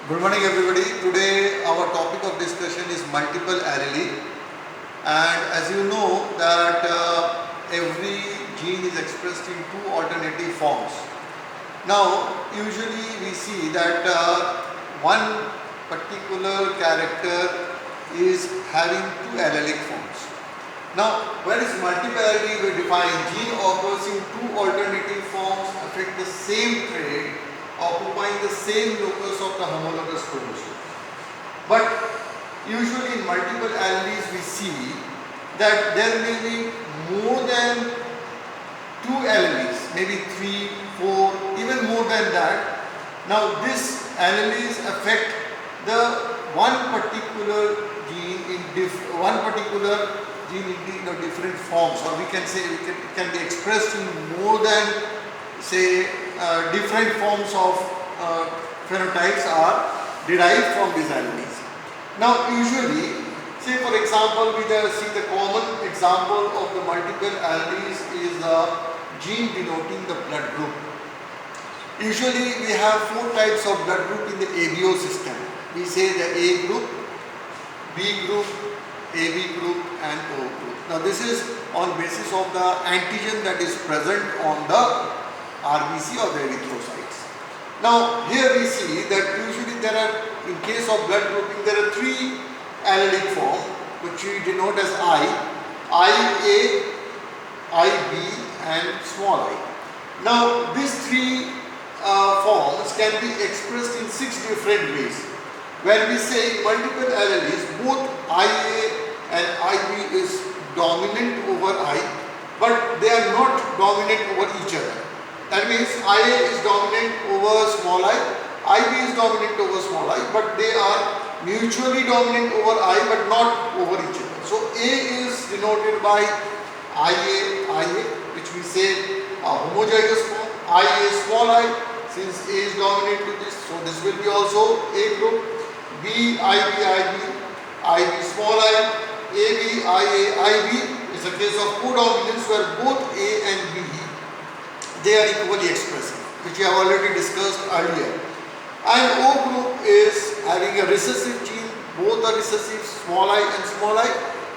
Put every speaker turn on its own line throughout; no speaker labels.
Good morning everybody. Today our topic of discussion is multiple allele, and as you know that every gene is expressed in two alternative forms. Now usually we see that one particular character is having two allelic forms. Now when it's multiple allele, we define gene occurs in two alternative forms affect the same trait occupying the same locus of the homologous chromosome. But usually in multiple alleles we see that there may be more than two alleles, maybe 3, 4, even more than that. Now these alleles affect the one particular gene in different forms, or we can say it can be expressed in more than say different forms of phenotypes are derived from these alleles. Now usually, say for example, we see the common example of the multiple alleles is the gene denoting the blood group. Usually we have four types of blood group in the ABO system. We say the A group, B group, AB group and O group. Now this is on basis of the antigen that is present on the RBC or the erythrocytes. Now here we see that usually there are, in case of blood grouping, there are three allelic forms which we denote as IA, IB and small I. Now these three forms can be expressed in 6 different ways. When we say multiple alleles, both IA and IB is dominant over I, but they are not dominant over each other. That means IA is dominant over small I, IB is dominant over small I, but they are mutually dominant over I but not over each other. So A is denoted by IA, which we say a homozygous form, IA small I, since A is dominant with this, so this will be also A group, B, IB small I, AB, IA, IB is a case of codominance where both A and B they are equally expressive, which we have already discussed earlier. And O group is having a recessive gene, both are recessive, small I and small I,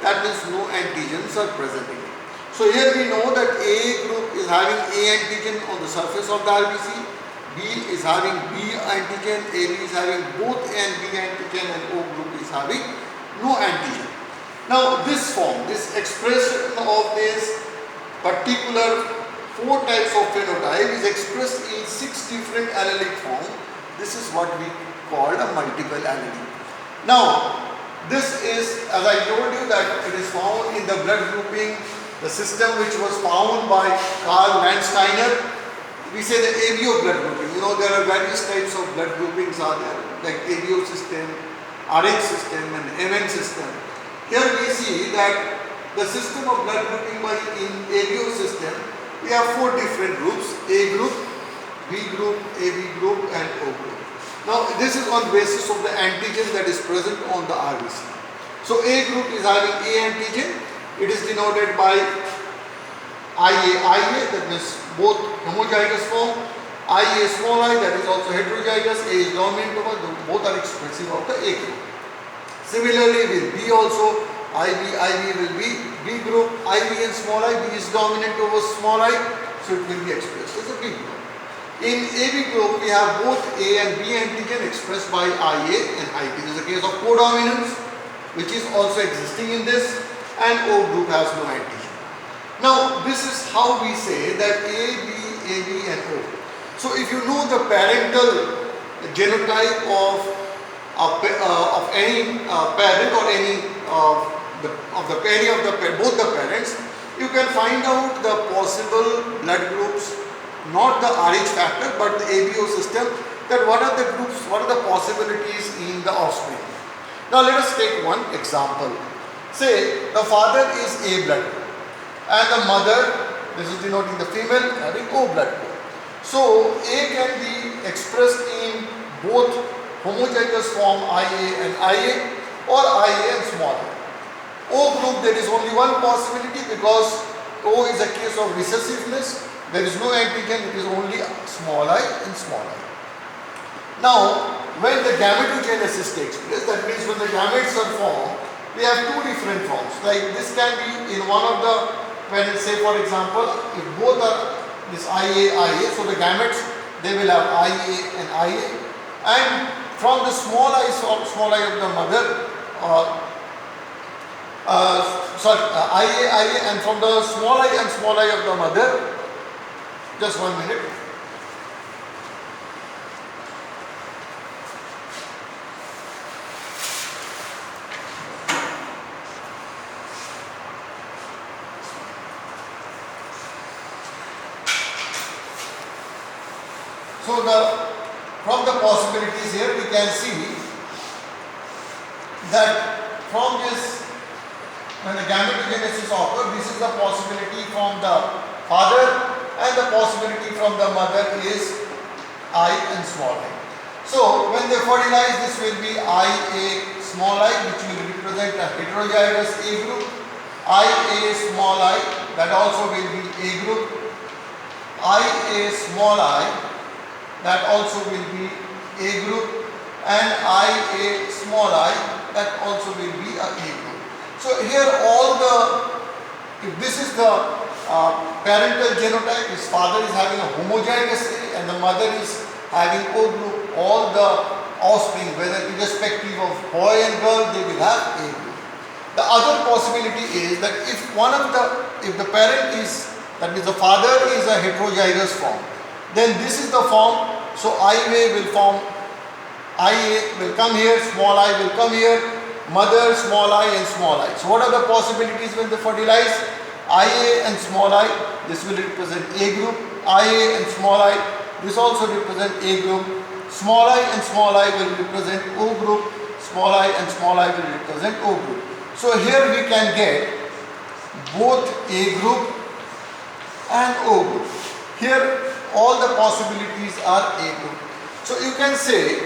that means no antigens are present in it. So here we know that A group is having A antigen on the surface of the RBC, B is having B antigen, AB is having both A and B antigen, and O group is having no antigen. Now this form, this expression of this particular 4 types of phenotype is expressed in 6 different allelic forms. This is what we call a multiple allele. Now, this is, as I told you, that it is found in the blood grouping, the system which was found by Karl Landsteiner. We say the ABO blood grouping. You know, there are various types of blood groupings are there, like ABO system, RH system and MN system. Here we see that the system of blood grouping in ABO system, we have 4 different groups: A group, B group, AB group and O group. Now this is on basis of the antigen that is present on the RBC. So A group is having A antigen, it is denoted by IA, that means both homozygous form, IA small I, that is also heterozygous, A is dominant over, both are expressive of the A group. Similarly with B also, IB will be B group, IB and small I, B is dominant over small I, so it will be expressed as a B group. In AB group, we have both A and B antigen expressed by IA and IB. This is a case of codominance, which is also existing in this, and O group has no antigen. Now, this is how we say that A, B, AB and O. So, if you know the parental genotype of any parent or any both the parents, you can find out the possible blood groups, not the RH factor but the ABO system, that what are the groups, what are the possibilities in the offspring. Now let us take one example. Say the father is A blood group and the mother, this is denoting the female, having O blood group. So A can be expressed in both homozygous form IA and IA or IA and small I. O group, there is only one possibility because O is a case of recessiveness. There is no antigen, it is only small I and small I. Now, when the gametogenesis takes place, that means when the gametes are formed, we have two different forms. Like this can be in one of the, when say for example, if both are this IA, so the gametes, they will have IA and IA, and from the small I of the mother, IA, and from the small I and small I of the mother, just 1 minute. So from the possibilities here we can see that from this, when the gametogenesis occurs, this is the possibility from the father, and the possibility from the mother is I and small I. So when they fertilize, this will be IA small I, which will represent a heterozygous A group, IA small I, that also will be A group, IA small I, that also will be A group, and IA small I, that also will be a group. So here all the, if this is the parental genotype, his father is having a homozygous A and the mother is having O group, all the offspring, whether irrespective of boy and girl, they will have A group. The other possibility is that if if the parent is, that means the father is a heterozygous form, then this is the form, so IA will form, IA will come here, small I will come here, mother, small I and small I. So what are the possibilities when they fertilize? IA and small I, this will represent A group, IA and small I, this also represent A group, small I and small I will represent O group, small I and small I will represent O group. So here we can get both A group and O group. Here all the possibilities are A group. So you can say,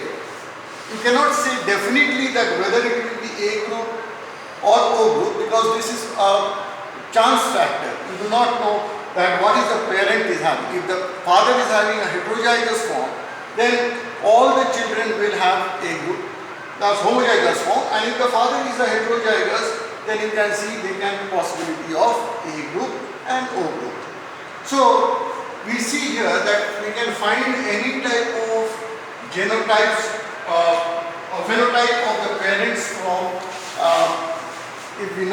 you cannot say definitely that whether it will be A group or O group, because this is a chance factor. You do not know that what is the parent is having. If the father is having a heterozygous form, then all the children will have A group, that's homozygous form, and if the father is a heterozygous, then you can see there can be possibility of A group and O group. So we see here that we can find any type of genotypes or phenotype of the parents from if we know